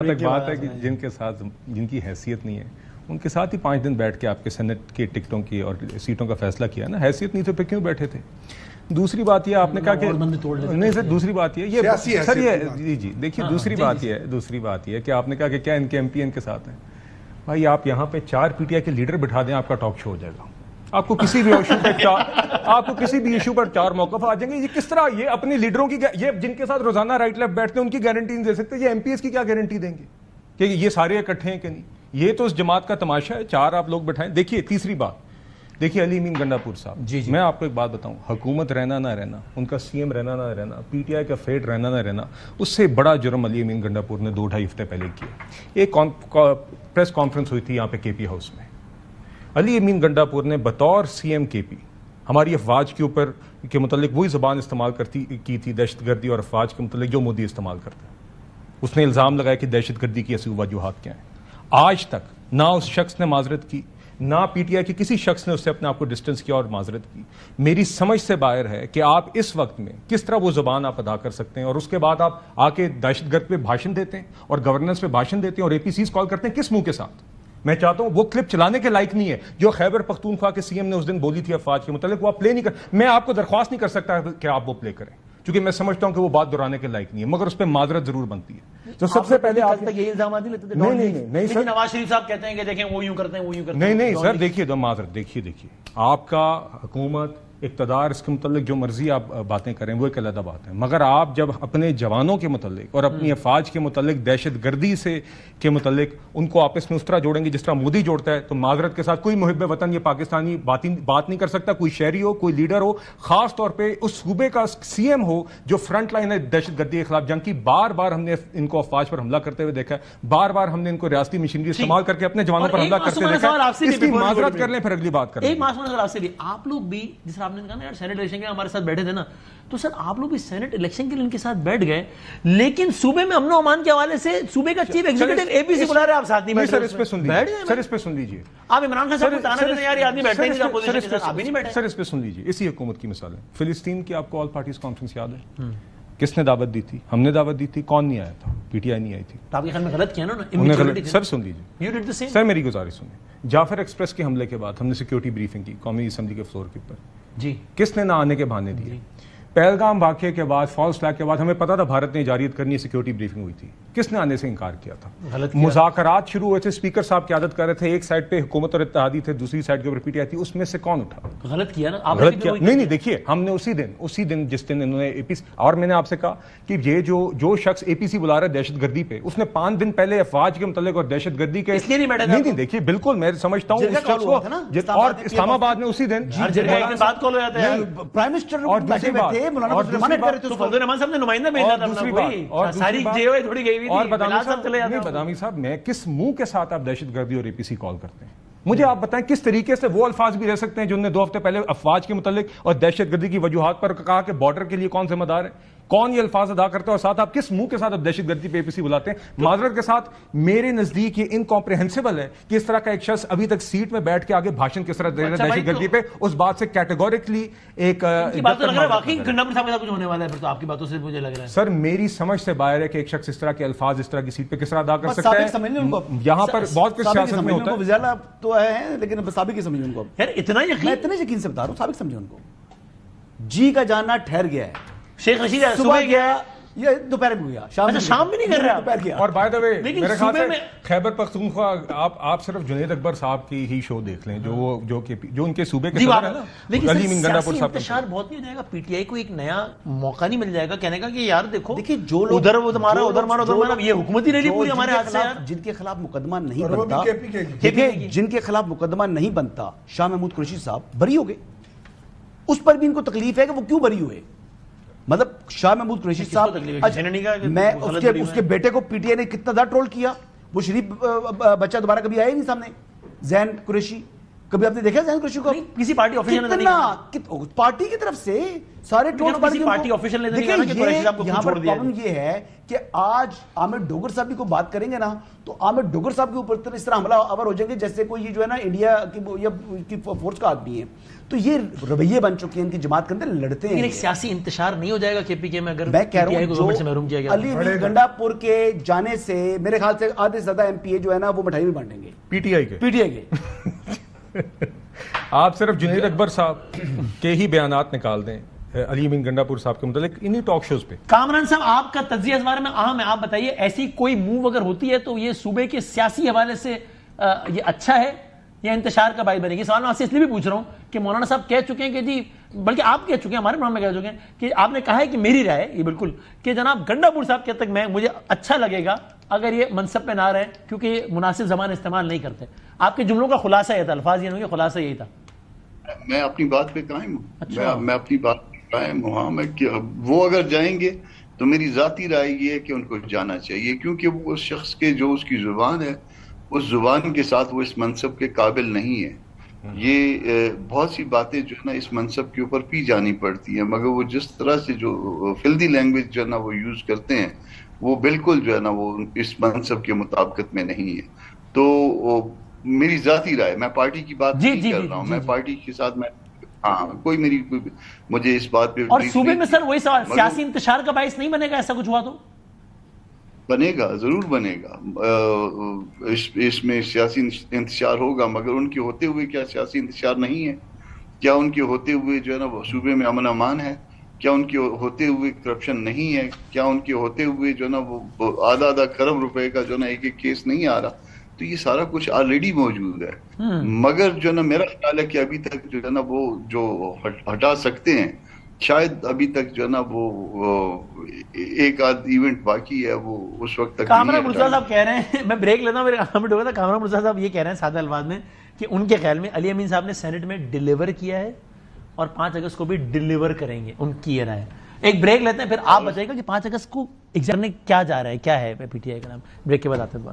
ایک بات ہے کہ جن کے ساتھ جن کی حیثیت نہیں ہے ان کے ساتھ ہی 5 دن بیٹھ کے آپ کے سینٹ کے ٹکٹوں کی اور سیٹوں کا فیصلہ کیا نا. حیثیت نہیں تو پہ کیوں بیٹھے تھے؟ دوسری بات یہ آپ نے کہا کہ نہیں سر دوسری بات یہ سر یہ جی دیکھیے دوسری بات یہ ہے کہ آپ نے کہا کہ کیا ان کے ایم پی ان کے ساتھ ہیں. بھائی آپ یہاں پہ 4 پی ٹی آئی کے لیڈر بٹھا دیں آپ کا ٹاک شو ہو جائے گا. آپ کو کسی بھی ایشو پر 4 موقف آ جائیں گے. یہ کس طرح یہ اپنے لیڈروں کی یہ جن کے ساتھ روزانہ رائٹ لیفٹ بیٹھتے ہیں ان کی گارنٹی نہیں دے سکتے. یہ ایم پی ایس کی کیا گارنٹی دیں گے کہ یہ سارے اکٹھے ہیں کہ نہیں؟ یہ تو اس جماعت کا تماشا ہے. 4 آپ لوگ بٹھائیں. دیکھیے تیسری بات دیکھیے علی امین گنڈا پور صاحب جی میں آپ کو ایک بات بتاؤں. حکومت رہنا نہ رہنا, ان کا سی ایم رہنا نہ رہنا, پی ٹی آئی کا فیڈ رہنا نہ رہنا, اس سے بڑا جرم علی امین گنڈا پور نے 2-2.5 ہفتے پہلے کیا. ایک پریس کانفرنس ہوئی تھی یہاں پہ کے پی ہاؤس میں. علی امین گنڈا پور نے بطور سی ایم کے پی ہماری افواج کے اوپر کے متعلق وہی زبان استعمال کی تھی دہشت گردی اور افواج کے متعلق جو مودی استعمال کرتا ہے. اس نے الزام لگایا کہ دہشت گردی کی ایسی وجوہات کیا ہیں. آج تک نہ اس شخص نے معذرت کی, نہ پی ٹی آئی کے کسی شخص نے اس سے اپنے آپ کو ڈسٹنس کیا اور معذرت کی. میری سمجھ سے باہر ہے کہ آپ اس وقت میں کس طرح وہ زبان آپ ادا کر سکتے ہیں اور اس کے بعد آپ آ کے دہشت گرد پہ بھاشن دیتے ہیں اور گورننس پہ بھاشن دیتے ہیں اور اے پی سیز کال کرتے ہیں. کس منہ کے ساتھ؟ میں چاہتا ہوں وہ کلپ چلانے کے لائق نہیں ہے جو خیبر پختونخوا کے سی ایم نے اس دن بولی تھی افواج کے متعلق. وہ آپ پلے نہیں کر, میں آپ کو درخواست نہیں کر سکتا کہ آپ وہ پلے کریں کیونکہ میں سمجھتا ہوں کہ وہ بات دہرانے کے لائق نہیں ہے, مگر اس پہ معذرت ضرور بنتی ہے. تو سب سے پہلے آپ یہ الزامات نہیں لیتے نہیں سر, نواز شریف صاحب کہتے ہیں کہ دیکھیں وہ یوں کرتے ہیں وہ یوں کرتے ہیں. نہیں سر دیکھیے معذرت دیکھیے آپ کا حکومت اقتدار اس کے متعلق جو مرضی آپ باتیں کریں وہ ایک علیحدہ بات ہے, مگر آپ جب اپنے جوانوں کے متعلق اور اپنی افواج کے متعلق دہشت گردی سے کے متعلق ان کو آپس میں اس طرح جوڑیں گے جس طرح مودی جوڑتا ہے, تو معذرت کے ساتھ کوئی محب وطن یہ پاکستانی بات نہیں کر سکتا. کوئی شہری ہو, کوئی لیڈر ہو, خاص طور پہ اس صوبے کا سی ایم ہو جو فرنٹ لائن ہے دہشت گردی کے خلاف جنگ کی. بار بار ہم نے ان کو افواج پر حملہ کرتے ہوئے دیکھا ہے, بار بار ہم نے ان کو ریاستی مشینری استعمال کر کے اپنے جوانوں پر حملہ کرتے دیکھا ہے. اس کی معذرت کر لیں پھر اگلی بات کریں. ایک معصوم آپ سے بھی, آپ لوگ بھی جس طرح آپ نے کہا نا سینٹ الیکشن کے ہمارے ساتھ بیٹھے تھے نا, تو سر آپ لوگ بھی سینٹ الیکشن کے لیے ان کے ساتھ بیٹھ گئے, لیکن صوبے میں امن و امان کے حوالے سے صوبے کا چیف ایگزیکٹو اے پی سی بلا رہے, آپ ساتھ نہیں بیٹھے. سر اس پہ سن لیجیے آپ عمران خان صاحب کو تانا دیتے ہیں یار یہ آدمی بیٹھتے نہیں, اپوزیشن کے ساتھ آپ بھی نہیں بیٹھے. سر اس پہ سن لیجیے اسی حکومت کی مثال ہے. فلسطین کی آپ کو آل پارٹیز کانفرنس یاد ہے؟ کس نے دعوت دی تھی؟ ہم نے دعوت دی تھی. کون نہیں آیا تھا؟ پی ٹی آئی نہیں آئی تھی. آپ کے خیال میں غلط کیا نا سر سن لیجیے سر میری گزارش سنیں. جعفر ایکسپریس کے حملے کے بعد ہم نے سیکورٹی بریفنگ کی قومی اسمبلی کے فلور کے اوپر. جی کس نے نہ آنے کے بہانے دیے؟ پہلگام واقعے کے بعد فالس فلیگ کے بعد ہمیں پتا تھا بھارت نے اجاریت کرنی ہے, سیکورٹی بریفنگ ہوئی تھی. کس نے آنے سے انکار کیا تھا؟ مذاکرات شروع ہوئے تھے, اسپیکر صاحب قیادت کر رہے تھے, ایک سائڈ پہ حکومت اور اتحادی تھے, دوسری سائڈ کے اوپر پی ٹی آئی تھی. اس میں سے کون اٹھا؟ غلط کیا نا. غلط کیا نہیں دیکھیے ہم نے اسی دن جس دن انہوں نے اے پی سی, اور میں نے آپ سے کہا کہ یہ جو شخص اے پی سی بلا رہا ہے دہشت گردی پہ, اس نے 5 دن پہلے افواج کے متعلق اور دہشت گردی کے نہیں دیکھیے بالکل میں سمجھتا ہوں اس شخص کو, اور اسلام آباد میں اسی دن بات کال ہو جاتا ہے پرائم منسٹر اور دوسری بات بدامی صاحب میں کس منہ کے ساتھ آپ دہشت گردی اور اے پی سی کال کرتے ہیں؟ مجھے آپ بتائیں کس طریقے سے وہ الفاظ بھی رہ سکتے ہیں جو نے 2 ہفتے پہلے افواج کے متعلق اور دہشت گردی کی وجوہات پر کہا کہ بارڈر کے لیے کون ذمہ دار ہے, کون یہ الفاظ ادا کرتے ہیں, اور ساتھ آپ کس منہ کے ساتھ اب دہشت گردی پہ اے پی سی بلاتے ہیں؟ معذرت کے ساتھ میرے نزدیک یہ انکمپریہنسیبل ہے کہ اس طرح کا ایک شخص ابھی تک سیٹ میں بیٹھ کے آگے بھاشن کس طرح دے رہا ہے دہشت گردی پہ. اس بات سے کیٹیگورکلی ایک سر میری سمجھ سے باہر ہے کہ ایک شخص اس طرح کے الفاظ اس طرح کی سیٹ پہ کس طرح ادا کر سکتا ہے. یہاں پر بہت کچھ سیاست میں ہوتا ہے تو ہے, لیکن سابق کی سمجھیں ان کو. اتنا یقین سے بتا رہا ہوں, سابق سمجھیں ان کو. جی کا جانا ٹھہر گیا ہے. شیخ رشید صبح گیا, یہ دوپہر میں گیا, شام بھی نہیں کر رہا, دوپہر گیا. اور بائی دا وے میرے خیال سے خیبر پختونخوا آپ صرف جنید اکبر صاحب کی ہی شو دیکھ لیں جو ان کے صوبے کے صدر ہیں نا, علی امین گنڈا پور صاحب. انتشار بہت نہیں ہو جائے گا, پی ٹی آئی کو ایک نیا موقع نہیں مل جائے گا کہنے کا کہ یار دیکھو جو لوگ ادھر مارا ادھر مارا, یہ حکومت ہی رہی پوری ہمارے ہاتھ سے. جن کے خلاف مقدمہ نہیں بنتا, جن کے خلاف مقدمہ نہیں بنتا, شاہ محمود قریشی صاحب بری ہو گئے. اس پر بھی ان کو تکلیف ہے کہ وہ کیوں بری ہوئے. مطلب شاہ محمود قریشی صاحب, میں اس کے بیٹے کو پی ٹی آئی نے کتنا زیادہ ٹرول کیا, وہ شریف بچہ دوبارہ کبھی آیا ہی نہیں سامنے, زین قریشی. کبھی آپ نے دیکھا زین قریشی کو؟ کسی پارٹی آفیشل نے کتنا پارٹی کی طرف سے سارے پارٹی آفیشل نے یہاں پر پرابلم یہ ہے کہ آج عامر ڈوگر صاحب کو بات کریں گے نا تو عامر ڈوگر صاحب کے اوپر اس طرح حملہ آور ہو جائیں گے جیسے کوئی یہ جو ہے نا انڈیا کی فورس کا آدمی ہے. تو یہ رویے بن چکے ہیں ان کی جماعت کے اندر, لڑتے ہیں. ایک سیاسی انتشار نہیں ہو جائے گا کے پی کے میں اگر میں کہہ رہا ہوں جو علی گنڈا پور کے جانے سے میرے خیال سے آدھے سے زیادہ ایم پی اے جو ہے نا وہ مٹھائی میں بانٹیں گے پی ٹی آئی کے. آپ صرف جنید اکبر صاحب کے ہی بیانات نکال دیں علی امین گنڈا پور صاحب کے متعلق انہی ٹاک شوز پہ. کامران صاحب آپ کا تجزیہ اس بارے میں اہم ہے, آپ بتائیے ایسی کوئی موو اگر ہوتی ہے تو یہ صوبے کے سیاسی حوالے سے یہ اچھا ہے یا انتشار کا باعث بنے گی؟ سوال میں آپ سے اس لیے بھی پوچھ رہا ہوں کہ مولانا صاحب کہہ چکے ہیں کہ جی, بلکہ آپ کہہ چکے ہیں, ہمارے پروگرام میں کہہ چکے ہیں کہ آپ نے کہا ہے کہ میری رائے یہ بالکل کہ جناب گنڈا پور صاحب کے تک مجھے اچھا لگے گا اگر یہ منصب پہ نہ رہے کیونکہ یہ مناسب زبان استعمال نہیں کرتے. آپ کے جملوں کا خلاصہ یہ تھا, الفاظ یہ نہیں کہ خلاصہ یہی تھا. میں اپنی بات پہ قائم ہوں, میں اپنی بات پہ قائم ہوں. وہ اگر جائیں گے تو میری ذاتی رائے یہ ہے کہ ان کو جانا چاہیے, کیونکہ وہ اس شخص کے جو اس کی زبان ہے اس زبان کے ساتھ وہ اس منصب کے قابل نہیں ہے. یہ بہت سی باتیں جو ہے نا اس منصب کے اوپر پی جانی پڑتی ہیں, مگر وہ جس طرح سے جو فلدی لینگویج جو ہے نا وہ یوز کرتے ہیں وہ بالکل جو ہے نا وہ اس منصب کے مطابقت میں نہیں ہے. تو میری ذاتی رائے, میں پارٹی کی بات نہیں کر رہا ہوں, میں پارٹی کے ساتھ میں کوئی مجھے اس بات پہ. اور صوبے میں سر وہی سوال, سیاسی انتشار کا باعث نہیں بنے گا ایسا کچھ ہوا تو؟ بنے گا, ضرور بنے گا. اس میں سیاسی انتشار ہوگا, مگر ان کے ہوتے ہوئے کیا سیاسی انتشار نہیں ہے؟ کیا ان کے ہوتے ہوئے جو ہے نا وہ صوبے میں امن امان ہے؟ کیا ان کے ہوتے ہوئے کرپشن نہیں ہے؟ کیا ان کے ہوتے ہوئے جو ہے نا وہ آدھا کروڑ روپے کا جو ہے نا ایک کیس نہیں آ رہا؟ تو یہ سارا کچھ آلریڈی موجود ہے. مگر جو ہے نا میرا خیال ہے کہ ابھی تک جو ہے نا وہ جو ہٹا سکتے ہیں, شاید ابھی تک جو ہے نا وہ ایک آدھ ایونٹ باقی ہے, وہ اس وقت تک. کامران مرزا صاحب کہہ رہے ہیں, میں بریک لیتا ہوں, میرے کامنٹ ہوگا تھا. کامران مرزا صاحب یہ کہہ رہے ہیں سادہ الفاظ میں کہ ان کے خیال میں علی امین صاحب نے سینٹ میں ڈیلیور کیا ہے اور 5 اگست کو بھی ڈیلیور کریں گے, ان کی یہ رائے. ایک بریک لیتے ہیں, پھر آپ بتائیے گا کہ 5 اگست کو ایگزام میں کیا جا رہا ہے, کیا ہے پی ٹی آئی کا نام. بریک کے بعد آتے ہیں.